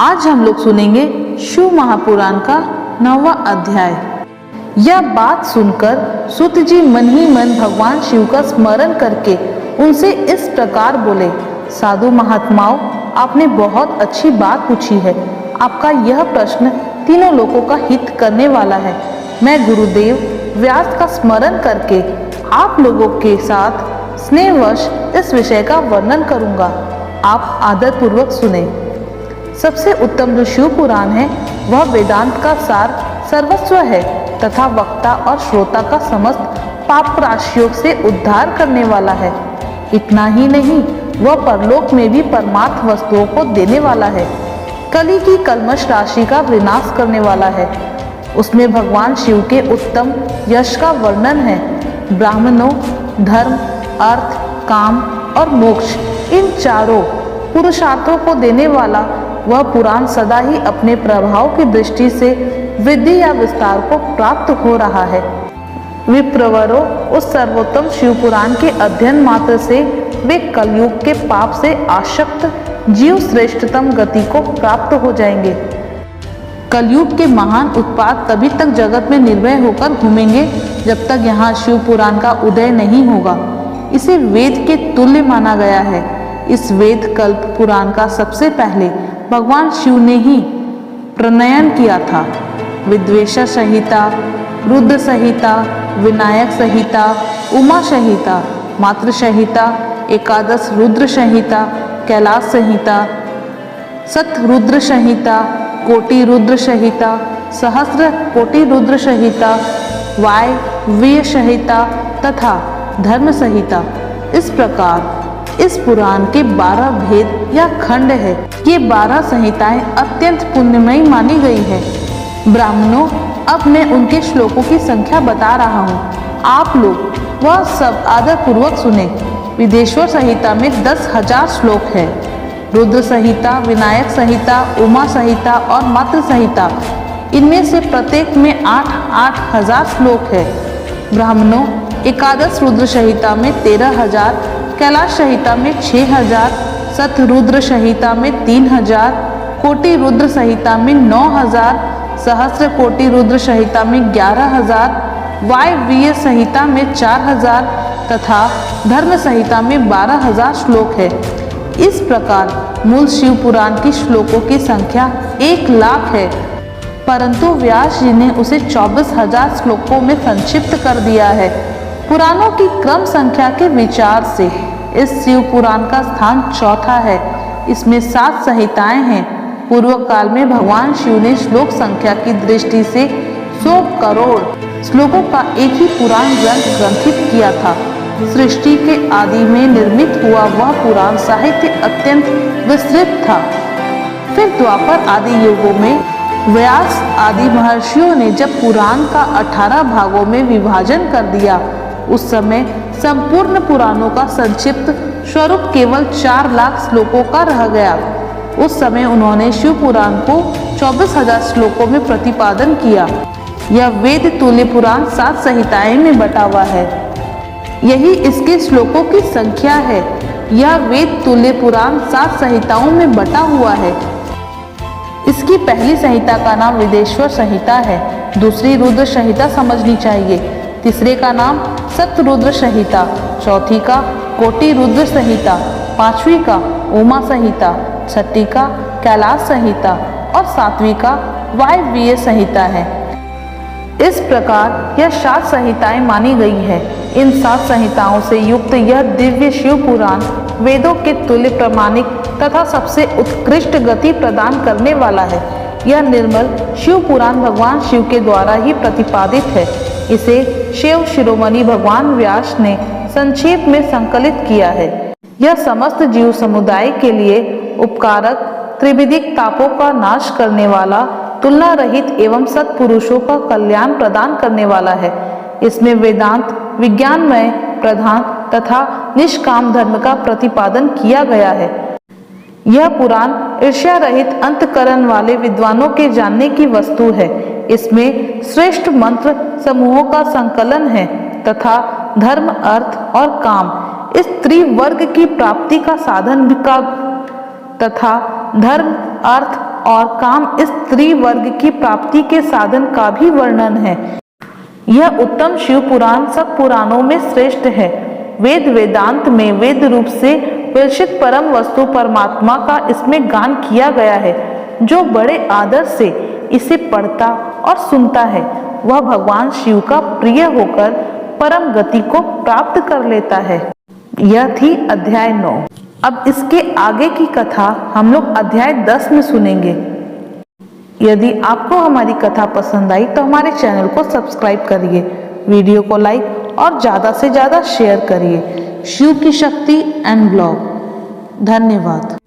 आज हम लोग सुनेंगे शिव महापुराण का 9वां अध्याय। यह बात सुनकर सूत जी मन ही मन भगवान शिव का स्मरण करके उनसे इस प्रकार बोले, साधु महात्माओं, आपने बहुत अच्छी बात पूछी है। आपका यह प्रश्न तीनों लोगों का हित करने वाला है। मैं गुरुदेव व्यास का स्मरण करके आप लोगों के साथ स्नेहवश इस विषय का वर्णन करूंगा। आप आदर पूर्वक सुने। सबसे उत्तम जो शिव पुराण है वह वेदांत का सार सर्वस्व है तथा वक्ता और श्रोता का समस्त पाप राशियों से उद्धार करने वाला है। इतना ही नहीं, वह परलोक में भी परमार्थ वस्तुओं को देने वाला है। कली की कल्मश राशि का विनाश करने वाला है। उसमें भगवान शिव के उत्तम यश का वर्णन है। ब्राह्मणों, धर्म, अर्थ, काम और मोक्ष, इन चारों पुरुषार्थों को देने वाला वह पुराण सदा ही अपने प्रभाव की दृष्टि से वृद्धि या विस्तार को प्राप्त हो रहा है। विप्रवरों, उस सर्वोत्तम शिव पुराण के अध्ययन मात्र से वे कलयुग के पाप से आसक्त जीव श्रेष्ठतम गति को प्राप्त हो जाएंगे। कलयुग के महान उत्पात तभी तक जगत में निर्भय होकर घूमेंगे जब तक यहाँ शिव पुराण का उदय नहीं होगा। इसे वेद के तुल्य माना गया है। इस वेद कल्प पुराण का सबसे पहले भगवान शिव ने ही प्रणयन किया था। विद्वेषा संहिता, रुद्र संहिता, विनायक संहिता, उमा संहिता, मातृ संहिता, एकादश रुद्र संहिता, कैलाश संहिता, सत रुद्र संहिता, कोटि रुद्र संहिता, सहस्र कोटि रुद्र संहिता, वायव्य संहिता तथा धर्म संहिता, इस प्रकार इस पुराण के 12 भेद या खंड है। ये 12 संहिताएं अत्यंत पुण्यमयी मानी गई है। ब्राह्मणों, अब मैं उनके श्लोकों की संख्या बता रहा हूँ। आप लोग वह सब आदर पूर्वक सुने। विदेश्वर संहिता में 10,000 श्लोक है। रुद्र संहिता, विनायक संहिता, उमा संहिता और मातृ संहिता, इनमें से प्रत्येक में 8,000 श्लोक है। ब्राह्मणों, एकादश रुद्र संहिता में 13,000, कैलाश संहिता में 6,000, सत रुद्र संहिता में 3,000, कोटि रुद्र संहिता में 9,000, सहस्र कोटि रुद्र संहिता में 11,000, वायव्य संहिता में 4,000 तथा धर्म संहिता में 12,000 श्लोक है। इस प्रकार मूल शिव पुराण की श्लोकों की संख्या 1,00,000 है, परंतु व्यास जी ने उसे 24,000 श्लोकों में संक्षिप्त कर दिया है। पुराणों की क्रम संख्या के विचार से इस शिव पुराण का स्थान चौथा है। इसमें 7 संहिताएं हैं। पूर्व काल में भगवान शिव ने श्लोक संख्या की दृष्टि से 100 करोड़ श्लोकों का एक ही पुराण ग्रंथ ग्रंथित किया था। सृष्टि के आदि में निर्मित हुआ वह पुराण साहित्य अत्यंत विस्तृत था। फिर द्वापर आदि युगों में व्यास आदि महर्षियों ने जब पुराण का 18 भागों में विभाजन कर दिया, उस समय संपूर्ण पुराणों का संक्षिप्त स्वरूप केवल 4,00,000 श्लोकों का रह गया। उस समय उन्होंने शिव पुराण को 24,000 श्लोकों में प्रतिपादन किया। यह वेद तुल्य पुराण 7 संहिताएं में बटा हुआ है। यही इसके श्लोकों की संख्या है। यह वेद तुल्य पुराण 7 संहिताओं में बटा हुआ है। इसकी पहली संहिता का नाम विदेश्वर संहिता है। दूसरी रुद्र संहिता समझनी चाहिए। तीसरे का नाम सत रुद्र संहिता, चौथी का कोटि रुद्र संहिता, पांचवी का उमा संहिता, छठी का कैलाश संहिता और सातवीं का वायव्य संहिता है। इस प्रकार यह 7 संहिताएं मानी गई है। इन 7 संहिताओं से युक्त यह दिव्य शिव पुराण वेदों के तुल्य प्रमाणिक तथा सबसे उत्कृष्ट गति प्रदान करने वाला है। यह निर्मल शिव पुराण भगवान शिव के द्वारा ही प्रतिपादित है। इसे शिव शिरोमणि भगवान व्यास ने संक्षेप में संकलित किया है। यह समस्त जीव समुदाय के लिए उपकारक, त्रिविधिक तापों का नाश करने वाला, तुलना रहित एवं सत्पुरुषों का कल्याण प्रदान करने वाला है। इसमें वेदांत, विज्ञानमय प्रधान तथा निष्काम धर्म का प्रतिपादन किया गया है। यह पुराण ईर्ष्या रहित अंतकरण वाले विद्वानों के जानने की वस्तु है। इसमें श्रेष्ठ मंत्र समूहों का संकलन है तथा धर्म, अर्थ और काम इस त्रिवर्ग की प्राप्ति का साधन का तथा धर्म, अर्थ और काम इस त्रिवर्ग की प्राप्ति के साधन का भी वर्णन है। यह उत्तम शिव पुराण सब पुराणों में श्रेष्ठ है। वेद वेदांत में वेद रूप से विलक्षित परम वस्तु परमात्मा का इसमें गान किया गया है। जो बड़े आदर से इसे पढ़ता और सुनता है वह भगवान शिव का प्रिय होकर परम गति को प्राप्त कर लेता है। यह थी अध्याय 9। अब इसके आगे की कथा हम लोग अध्याय 10 में सुनेंगे। यदि आपको हमारी कथा पसंद आई तो हमारे चैनल को सब्सक्राइब करिए, वीडियो को लाइक और ज़्यादा से ज़्यादा शेयर करिए। शिव की शक्ति एंड ब्लॉग। धन्यवाद।